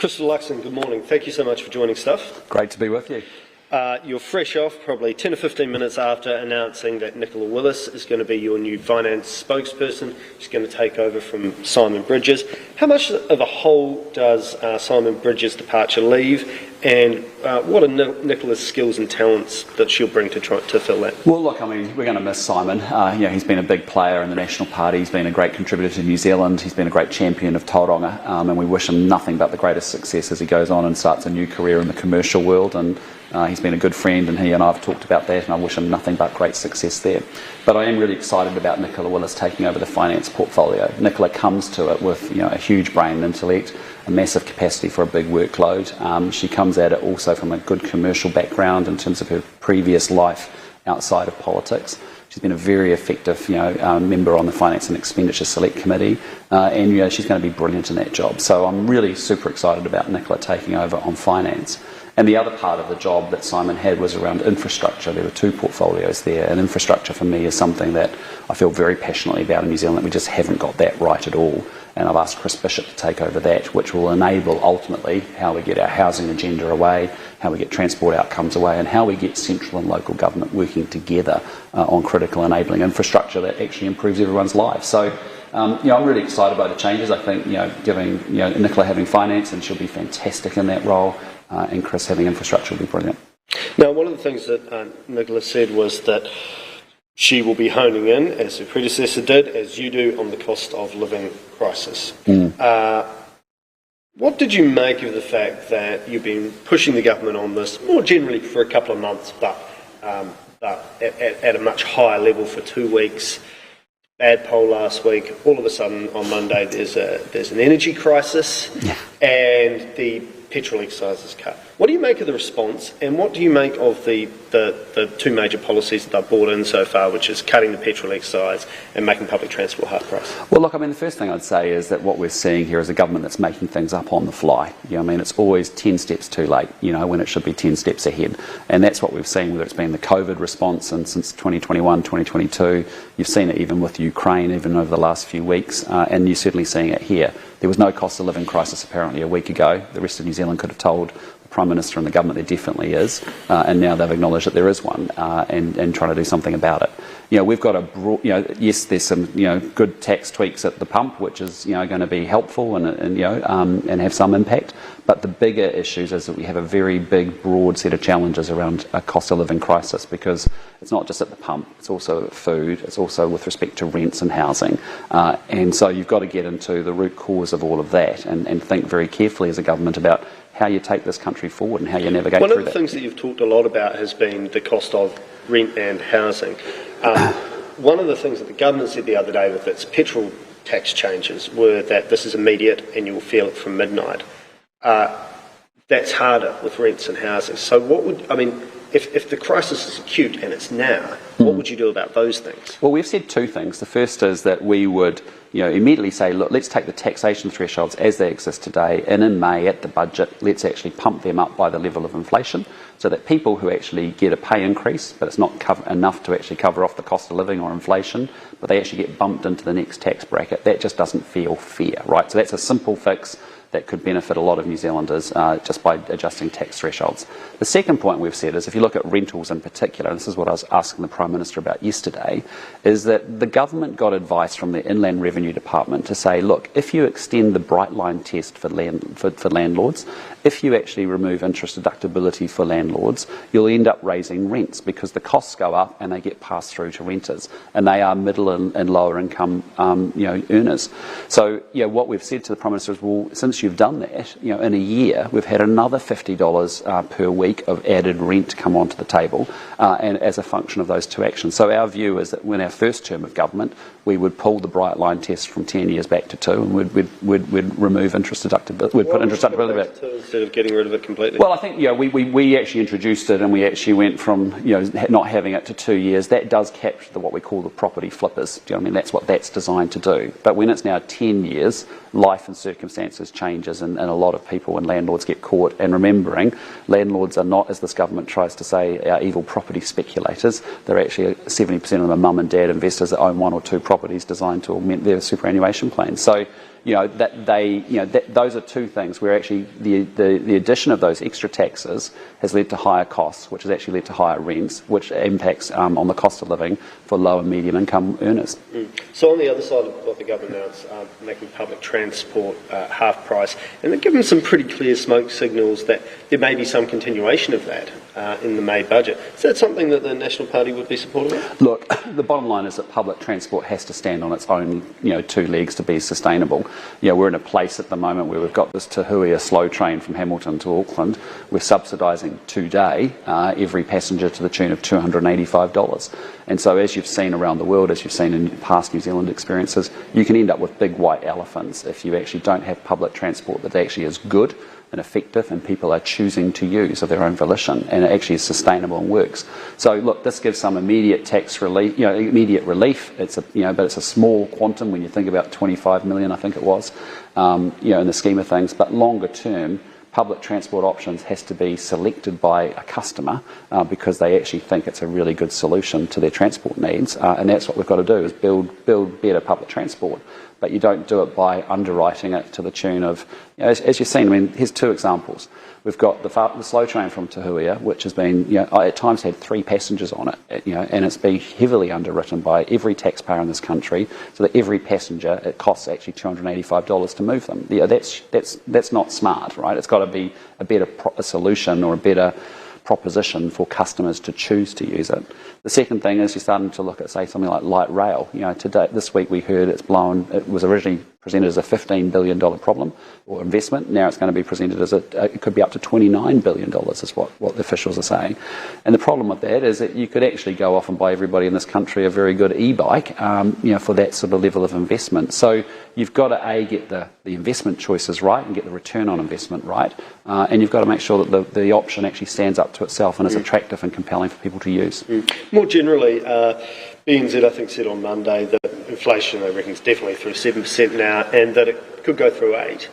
Christopher Luxon, good morning. Thank you so much for joining Stuff. Great to be with you. You're fresh off, probably 10 or 15 minutes after announcing that Nicola Willis is going to be your new finance spokesperson. She's going to take over from Simon Bridges. How much of a hole does Simon Bridges' departure leave, and what are Nicola's skills and talents that she'll bring to fill that? Well, look, I mean, we're going to miss Simon. He's been a big player in the National Party. He's been a great contributor to New Zealand. He's been a great champion of Tauranga, and we wish him nothing but the greatest success as he goes on and starts a new career in the commercial world. And he's been a good friend, and he and I have talked about that, and I wish him nothing but great success there. But I am really excited about Nicola Willis taking over the finance portfolio. Nicola comes to it with a huge brain and intellect, a massive capacity for a big workload. She comes at it also from a good commercial background in terms of her previous life outside of politics. She's been a very effective member on the Finance and Expenditure Select Committee, and she's going to be brilliant in that job. So I'm really super excited about Nicola taking over on finance. And the other part of the job that Simon had was around infrastructure. There were two portfolios there, and infrastructure for me is something that I feel very passionately about in New Zealand. We just haven't got that right at all. And I've asked Chris Bishop to take over that, which will enable ultimately how we get our housing agenda away, how we get transport outcomes away, and how we get central and local government working together on critical enabling infrastructure that actually improves everyone's lives. So I'm really excited by the changes. I think giving Nicola having finance, and she'll be fantastic in that role, and Chris having infrastructure will be brilliant. Now, one of the things that Nicola said was that she will be honing in, as her predecessor did, as you do, on the cost of living crisis. What did you make of the fact that you've been pushing the government on this more generally for a couple of months, but at a much higher level for 2 weeks? Bad poll last week. All of a sudden, on Monday, there's an energy crisis, and the petrol excise is cut. What do you make of the response, and what do you make of the two major policies that they've brought in so far, which is cutting the petrol excise and making public transport half price? Well, look, I mean, the first thing I'd say is that what we're seeing here is a government that's making things up on the fly. It's always 10 steps too late, when it should be 10 steps ahead. And that's what we've seen, whether it's been the COVID response, and since 2021, 2022, you've seen it even with Ukraine, even over the last few weeks, and you're certainly seeing it here. There was no cost of living crisis apparently a week ago. The rest of New Zealand could have told the Prime Minister and the government there definitely is, and now they've acknowledged that there is one, and trying to do something about it. We've got a broad, yes, there's some good tax tweaks at the pump, which is going to be helpful and have some impact. But the bigger issues is that we have a very big, broad set of challenges around a cost of living crisis, because it's not just at the pump, it's also at food, it's also with respect to rents and housing. And so you've got to get into the root cause of all of that and think very carefully as a government about how you take this country forward and how you navigate through that. One of the things that you've talked a lot about has been the cost of rent and housing. One of the things that the government said the other day with its petrol tax changes were that this is immediate and you will feel it from midnight. That's harder with rents and housing. So if the crisis is acute and it's now, what would you do about those things? Well, we've said two things. The first is that we would immediately say, look, let's take the taxation thresholds as they exist today, and in May at the budget, let's actually pump them up by the level of inflation, so that people who actually get a pay increase, but it's not enough to actually cover off the cost of living or inflation, but they actually get bumped into the next tax bracket. That just doesn't feel fair, right? So that's a simple fix that could benefit a lot of New Zealanders just by adjusting tax thresholds. The second point we've said is, if you look at rentals in particular, and this is what I was asking the Prime Minister about yesterday, is that the government got advice from the Inland Revenue Department to say, look, if you extend the bright line test for landlords, if you actually remove interest deductibility for landlords, you'll end up raising rents, because the costs go up and they get passed through to renters, and they are middle and lower income earners. So what we've said to the Prime Minister is, well, since you've done that, in a year we've had another $50 per week of added rent come onto the table, and as a function of those two actions. So our view is that in our first term of government, we would pull the bright line test from 10 years back to 2, and we'd remove interest deductibility. We'd put interest deductibility back instead of getting rid of it completely. Well, I think we actually introduced it, and we actually went from not having it to 2 years. That does capture what we call the property flippers. Do you know what I mean? That's what that's designed to do. But when it's now 10 years, life and circumstances changes, and a lot of people and landlords get caught. And remembering, landlords are not, as this government tries to say, our evil property speculators. They're actually 70% of them are mum and dad investors that own one or two properties designed to augment their superannuation plans. So those are two things where actually the addition of those extra taxes has led to higher costs, which has actually led to higher rents, which impacts on the cost of living for low and medium income earners. So on the other side of what the government announced, making public transport half price, and they've given some pretty clear smoke signals that there may be some continuation of that in the May budget. Is that something that the National Party would be supportive of? Look, the bottom line is that public transport has to stand on its own, two legs to be sustainable. We're in a place at the moment where we've got this Tahuia slow train from Hamilton to Auckland. We're subsidising today every passenger to the tune of $285. And so as you've seen around the world, as you've seen in past New Zealand experiences, you can end up with big white elephants if you actually don't have public transport that actually is good and effective and people are choosing to use of their own volition and it actually is sustainable and works. So look, this gives some immediate tax relief, immediate relief. It's but it's a small quantum when you think about 25 million, I think it was, in the scheme of things. But longer term, public transport options has to be selected by a customer because they actually think it's a really good solution to their transport needs, and that's what we've got to do, is build better public transport. But you don't do it by underwriting it to the tune of, as you've seen, here's two examples. We've got the slow train from Tahuia, which has been, at times had 3 passengers on it, and it's been heavily underwritten by every taxpayer in this country, so that every passenger, it costs actually $285 to move them. That's not smart, right? It's got to be a better solution or a better proposition for customers to choose to use it. The second thing is you're starting to look at, say, something like light rail. Today, this week we heard it was originally presented as a $15 billion problem or investment. Now it's going to be presented as it could be up to $29 billion is what the officials are saying. And the problem with that is that you could actually go off and buy everybody in this country a very good e-bike, for that sort of level of investment. So you've got to, get the investment choices right and get the return on investment right. And you've got to make sure that the option actually stands up to itself and is attractive and compelling for people to use. More generally, BNZ, I think, said on Monday that inflation, they reckon, is definitely through 7% now and that it could go through 8%.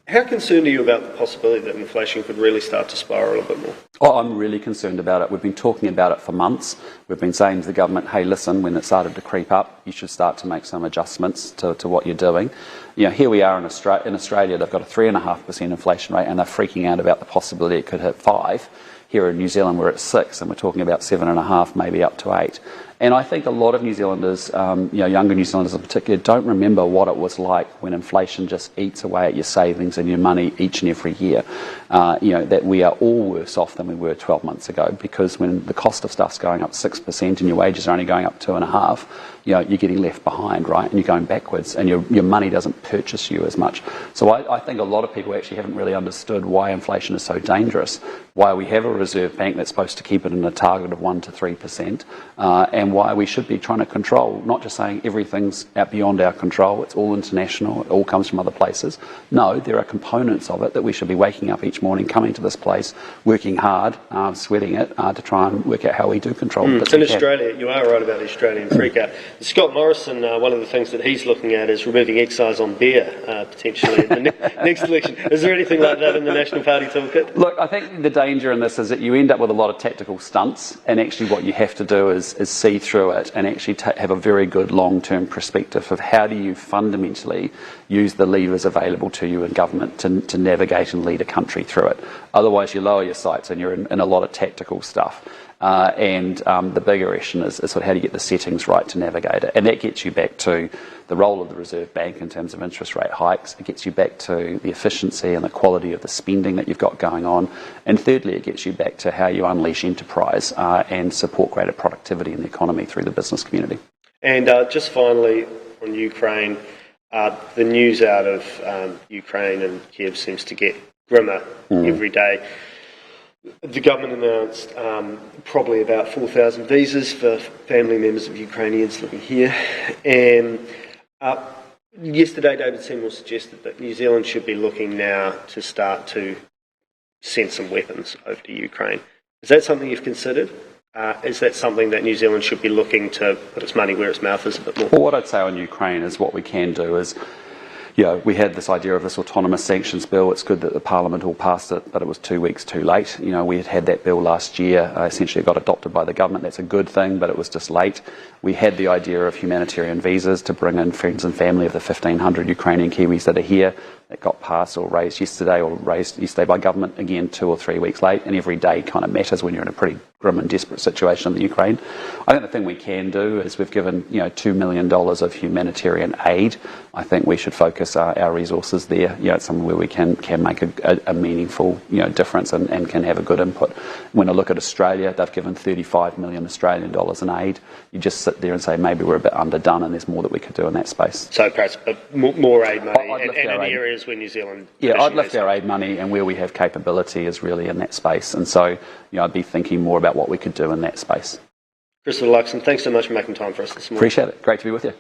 How concerned are you about the possibility that inflation could really start to spiral a bit more? Oh, I'm really concerned about it. We've been talking about it for months. We've been saying to the government, hey, listen, when it started to creep up, you should start to make some adjustments to what you're doing. Here we are in Australia, they've got a 3.5% inflation rate and they're freaking out about the possibility it could hit 5%. Here in New Zealand, we're at 6%, and we're talking about 7.5%, maybe up to 8%. And I think a lot of New Zealanders, younger New Zealanders in particular, don't remember what it was like when inflation just eats away at your savings and your money each and every year. That we are all worse off than we were 12 months ago, because when the cost of stuff's going up 6% and your wages are only going up 2.5%, you're getting left behind, right? And you're going backwards, and your money doesn't purchase you as much. So I think a lot of people actually haven't really understood why inflation is so dangerous, why we have a reserve bank that's supposed to keep it in a target of 1% to 3%, and why we should be trying to control, not just saying everything's out beyond our control, it's all international, it all comes from other places. No, there are components of it that we should be waking up each morning, coming to this place, working hard, sweating it, to try and work out how we do control it. In Australia, you are right about the Australian freak-out. Scott Morrison, one of the things that he's looking at is removing excise on beer, potentially, in the next election. Is there anything like that in the National Party toolkit? Look, I think the danger in this is that you end up with a lot of tactical stunts, and actually what you have to do is see through it and actually have a very good long-term perspective of how do you fundamentally use the levers available to you in government to navigate and lead a country through it. Otherwise, you lower your sights and you're in a lot of tactical stuff. The bigger issue is sort of how do you get the settings right to navigate it. And that gets you back to the role of the Reserve Bank in terms of interest rate hikes. It gets you back to the efficiency and the quality of the spending that you've got going on. And thirdly, it gets you back to how you unleash enterprise and support greater productivity in the economy through the business community. And just finally, on Ukraine, the news out of Ukraine and Kiev seems to get grimmer every day. The government announced probably about 4,000 visas for family members of Ukrainians living here. And yesterday, David Seymour suggested that New Zealand should be looking now to start to send some weapons over to Ukraine. Is that something you've considered? Is that something that New Zealand should be looking to put its money where its mouth is a bit more? Well, what I'd say on Ukraine is what we can do is we had this idea of this autonomous sanctions bill. It's good that the Parliament all passed it, but it was 2 weeks too late. We had that bill last year. Essentially, it got adopted by the government. That's a good thing, but it was just late. We had the idea of humanitarian visas to bring in friends and family of the 1,500 Ukrainian Kiwis that are here. That got passed or raised yesterday by government, again 2 or 3 weeks late, and every day kind of matters when you're in a pretty grim and desperate situation in the Ukraine. I think the thing we can do is we've given $2 million of humanitarian aid. I think we should focus our resources there. It's somewhere where we can make a meaningful difference and can have a good input. When I look at Australia, they've given 35 million Australian dollars in aid. You just sit there and say maybe we're a bit underdone and there's more that we could do in that space. So perhaps more aid money and in areas where New Zealand... I'd lift our aid money, and where we have capability is really in that space. And so I'd be thinking more about what we could do in that space. Christopher Luxon, thanks so much for making time for us this morning. Appreciate it. Great to be with you.